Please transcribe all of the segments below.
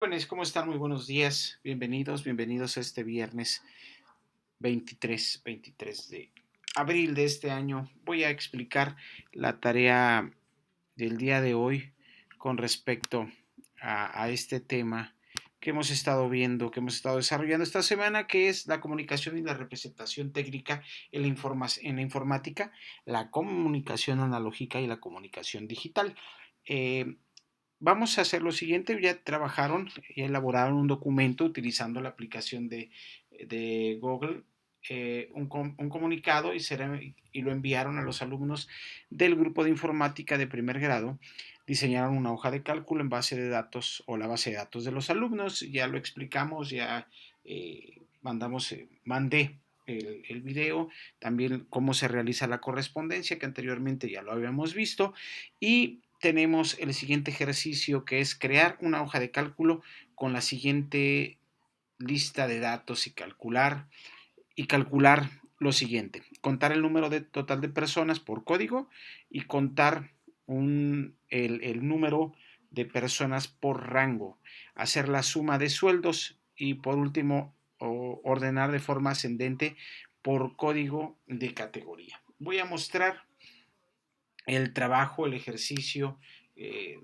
Jóvenes, ¿cómo están? Muy buenos días. Bienvenidos a este viernes 23 de abril de este año. Voy a explicar la tarea del día de hoy con respecto a este tema que hemos estado viendo, que hemos estado desarrollando esta semana, que es la comunicación y la representación técnica en la informática, la comunicación analógica y la comunicación digital. Eh, Vamos a hacer lo siguiente, ya elaboraron un documento utilizando la aplicación de Google, un comunicado y lo enviaron a los alumnos del grupo de informática de primer grado. Diseñaron una hoja de cálculo en base de datos o la base de datos de los alumnos. Ya lo explicamos, ya mandé el video, también cómo se realiza la correspondencia, que anteriormente ya lo habíamos visto, y tenemos el siguiente ejercicio, que es crear una hoja de cálculo con la siguiente lista de datos y calcular lo siguiente: contar el número total de personas por código y contar el número de personas por rango, hacer la suma de sueldos y por último ordenar de forma ascendente por código de categoría. Voy a mostrar el trabajo, el ejercicio eh,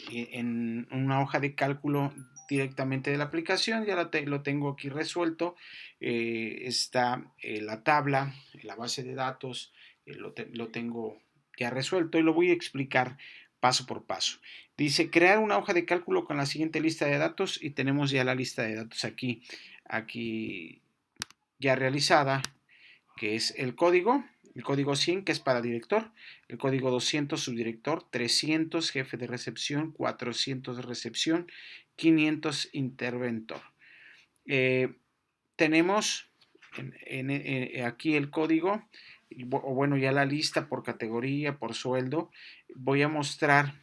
en una hoja de cálculo directamente de la aplicación. Ya lo tengo aquí resuelto. Está la tabla, la base de datos, lo tengo ya resuelto y lo voy a explicar paso por paso. Dice crear una hoja de cálculo con la siguiente lista de datos y tenemos ya la lista de datos aquí ya realizada, que es el código 100, que es para director, el código 200 subdirector, 300 jefe de recepción, 400 recepción, 500 interventor. Tenemos aquí el código, o bueno, ya la lista por categoría, por sueldo. Voy a mostrar,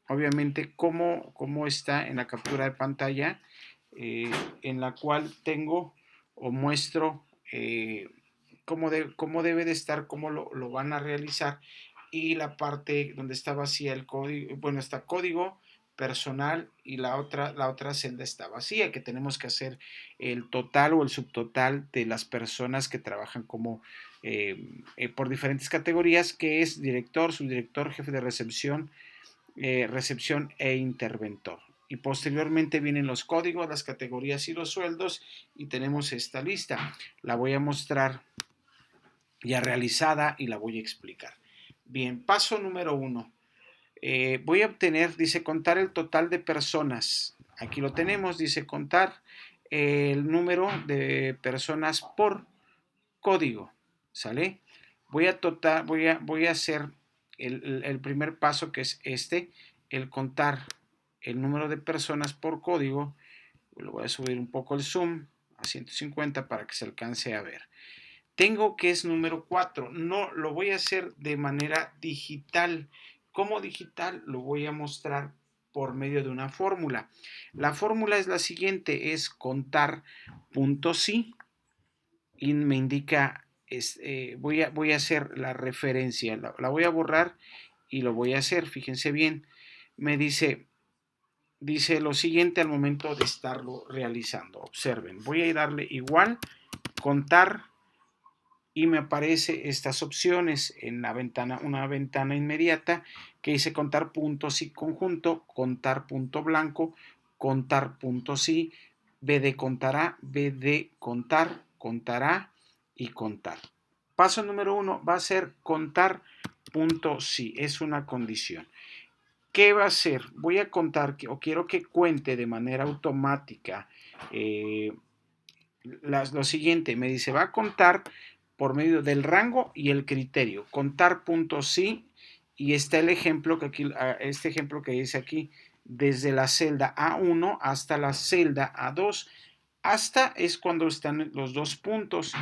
obviamente, cómo está en la captura de pantalla, en la cual tengo o muestro cómo debe de estar, cómo lo van a realizar, y la parte donde está vacía el código, bueno, está código personal y la otra celda está vacía, que tenemos que hacer el total o el subtotal de las personas que trabajan como por diferentes categorías, que es director, subdirector, jefe de recepción e interventor. Y posteriormente vienen los códigos, las categorías y los sueldos, y tenemos esta lista. La voy a mostrar ya realizada y la voy a explicar. Bien, paso número 1. Voy a obtener, dice, contar el total de personas. Aquí lo tenemos, dice contar el número de personas por código. ¿Sale? Voy a hacer el primer paso, que es el contar el número de personas por código. Lo voy a subir un poco el zoom a 150 para que se alcance a ver. Tengo que es número 4. No, lo voy a hacer de manera digital. ¿Cómo digital? Lo voy a mostrar por medio de una fórmula. La fórmula es la siguiente, es contar puntos sí, y me indica, voy a hacer la referencia, la voy a borrar y lo voy a hacer. Fíjense bien, me dice lo siguiente al momento de estarlo realizando. Observen, voy a darle igual, contar, y me aparece estas opciones en la ventana, una ventana inmediata que dice contar puntos y conjunto, contar punto blanco, contar punto sí, B de contará, B de contar, contará y contar. Paso número 1 va a ser contar punto sí, es una condición. ¿Qué va a hacer? Voy a contar, o quiero que cuente de manera automática lo siguiente. Me dice, va a contar por medio del rango y el criterio. Contar puntos sí, y está el ejemplo este ejemplo que dice aquí, desde la celda A1 hasta la celda A2. Hasta es cuando están los dos puntos.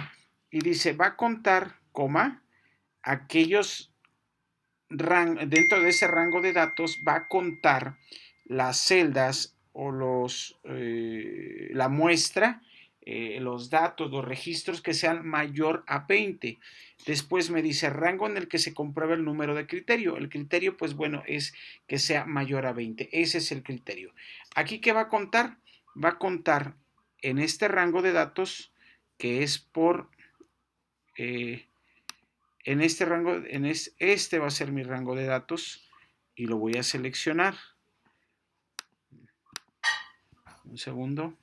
Y dice, va a contar, coma, aquellos dentro de ese rango de datos, va a contar las celdas o la muestra, los datos, los registros que sean mayor a 20. Después me dice rango en el que se comprueba el número de criterio. El criterio, pues bueno, es que sea mayor a 20. Ese es el criterio. Aquí, ¿qué va a contar? va a contar en este rango de datos que es por, en este rango, este va a ser mi rango de datos y lo voy a seleccionar. Un segundo,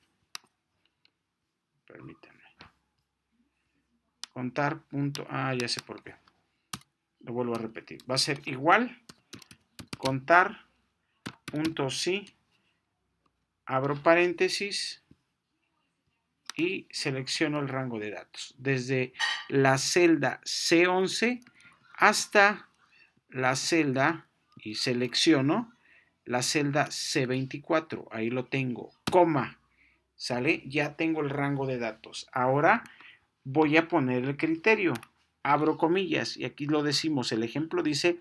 permítanme. Contar punto, ya sé por qué. Lo vuelvo a repetir. Va a ser igual contar punto sí, abro paréntesis y selecciono el rango de datos. Desde la celda C11 hasta la celda, y selecciono la celda C24. Ahí lo tengo, coma, ¿sale? Ya tengo el rango de datos. Ahora voy a poner el criterio. Abro comillas y aquí lo decimos. El ejemplo dice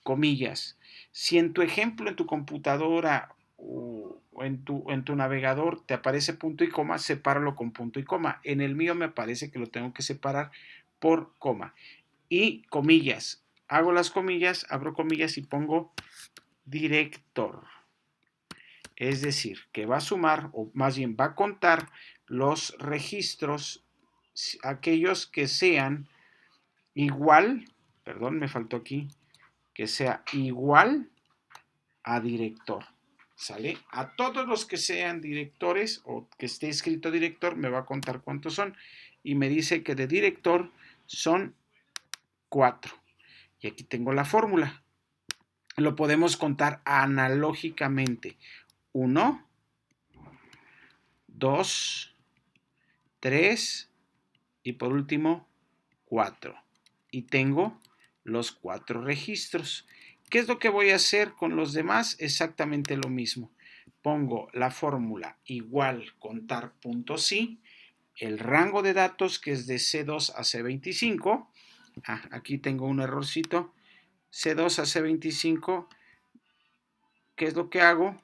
comillas. Si en tu ejemplo, en tu computadora o en tu navegador te aparece punto y coma, sepáralo con punto y coma. En el mío me aparece que lo tengo que separar por coma. Y comillas. Hago las comillas, abro comillas y pongo director. Es decir, que va a sumar, o más bien va a contar los registros, aquellos que sean igual, perdón, me faltó aquí, que sea igual a director. ¿Sale? A todos los que sean directores o que esté escrito director, me va a contar cuántos son. Y me dice que de director son 4. Y aquí tengo la fórmula. Lo podemos contar analógicamente. 1, 2, 3 y por último 4. Y tengo los 4 registros. ¿Qué es lo que voy a hacer con los demás? Exactamente lo mismo. Pongo la fórmula igual contar punto sí, el rango de datos que es de C2 a C25. Aquí tengo un errorcito. C2 a C25. ¿Qué es lo que hago?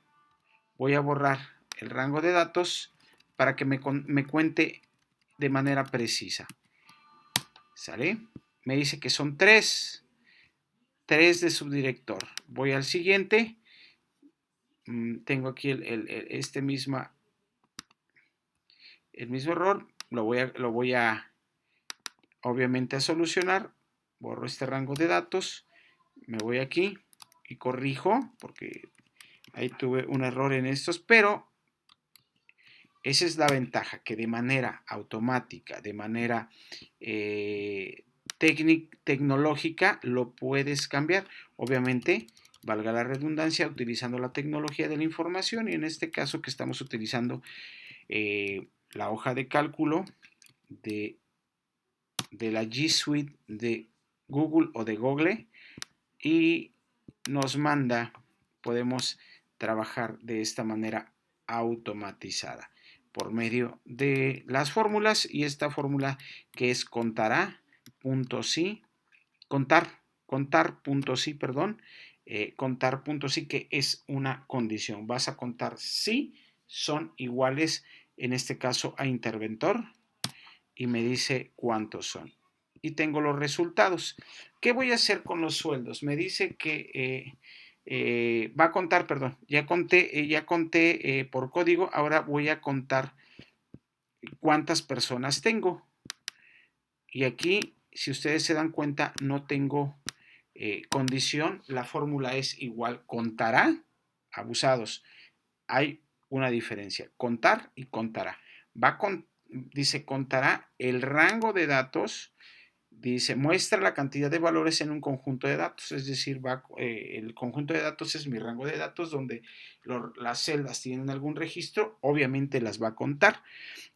Voy a borrar el rango de datos para que me cuente de manera precisa. ¿Sale? Me dice que son 3 de subdirector. Voy al siguiente. Tengo aquí el mismo error. Lo voy a obviamente a solucionar. Borro este rango de datos. Me voy aquí y corrijo porque ahí tuve un error en estos, pero esa es la ventaja, que de manera automática, de manera tecnológica, lo puedes cambiar. Obviamente, valga la redundancia, utilizando la tecnología de la información y en este caso que estamos utilizando la hoja de cálculo de la G Suite de Google o de Google y nos manda, podemos trabajar de esta manera automatizada por medio de las fórmulas y esta fórmula que es contar punto sí, perdón, contar punto sí que es una condición. Vas a contar si son iguales, en este caso a interventor, y me dice cuántos son. Y tengo los resultados. ¿Qué voy a hacer con los sueldos? Me dice que va a contar, perdón, ya conté por código, ahora voy a contar cuántas personas tengo. Y aquí, si ustedes se dan cuenta, no tengo condición, la fórmula es igual, contará, abusados. Hay una diferencia, contar y contará. Dice, contará el rango de datos. Dice, muestra la cantidad de valores en un conjunto de datos, es decir, el conjunto de datos es mi rango de datos donde las celdas tienen algún registro, obviamente las va a contar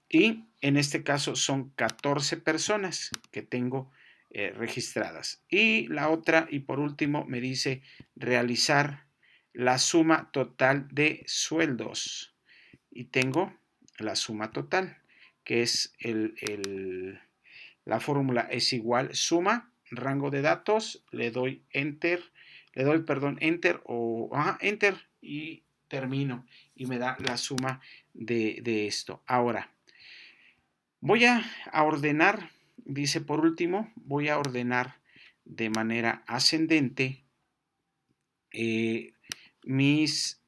y en este caso son 14 personas que tengo registradas. Y la otra, y por último, me dice realizar la suma total de sueldos y tengo la suma total, que es la fórmula es igual suma, rango de datos, le doy enter enter y termino y me da la suma de esto. Ahora, voy a ordenar, dice por último, voy a ordenar de manera ascendente mis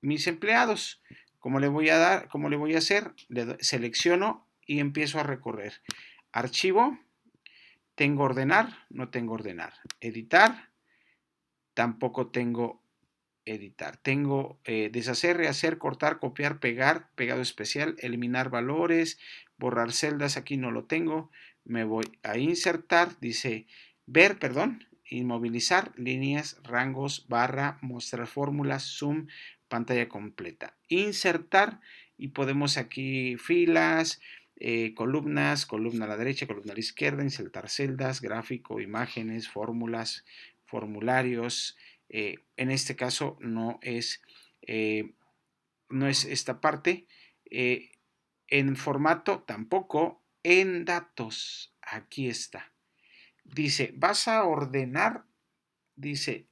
mis empleados. ¿Cómo le voy a dar? ¿Cómo le voy a hacer? Selecciono y empiezo a recorrer. Archivo, tengo ordenar, no tengo ordenar. Editar, tampoco tengo editar. Tengo deshacer, rehacer, cortar, copiar, pegar, pegado especial, eliminar valores, borrar celdas, aquí no lo tengo. Me voy a insertar, dice ver, perdón, inmovilizar, líneas, rangos, barra, mostrar fórmulas, zoom, pantalla completa. Insertar y podemos aquí filas, columnas, columna a la derecha, columna a la izquierda, insertar celdas, gráfico, imágenes, fórmulas, formularios. En este caso no es esta parte. En formato tampoco. En datos, aquí está. Dice, vas a ordenar, dice,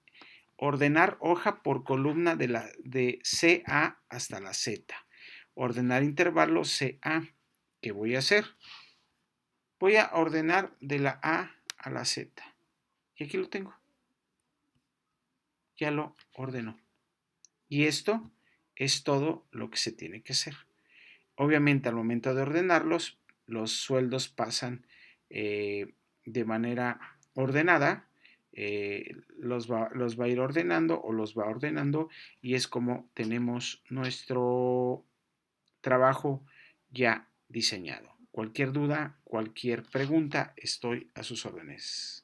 ordenar hoja por columna de CA hasta la Z. Ordenar intervalo CA. ¿Qué voy a hacer? Voy a ordenar de la A a la Z. Y aquí lo tengo. Ya lo ordenó. Y esto es todo lo que se tiene que hacer. Obviamente al momento de ordenarlos, los sueldos pasan de manera ordenada, los va a ir ordenando o los va ordenando y es como tenemos nuestro trabajo ya diseñado. Cualquier duda, cualquier pregunta, estoy a sus órdenes.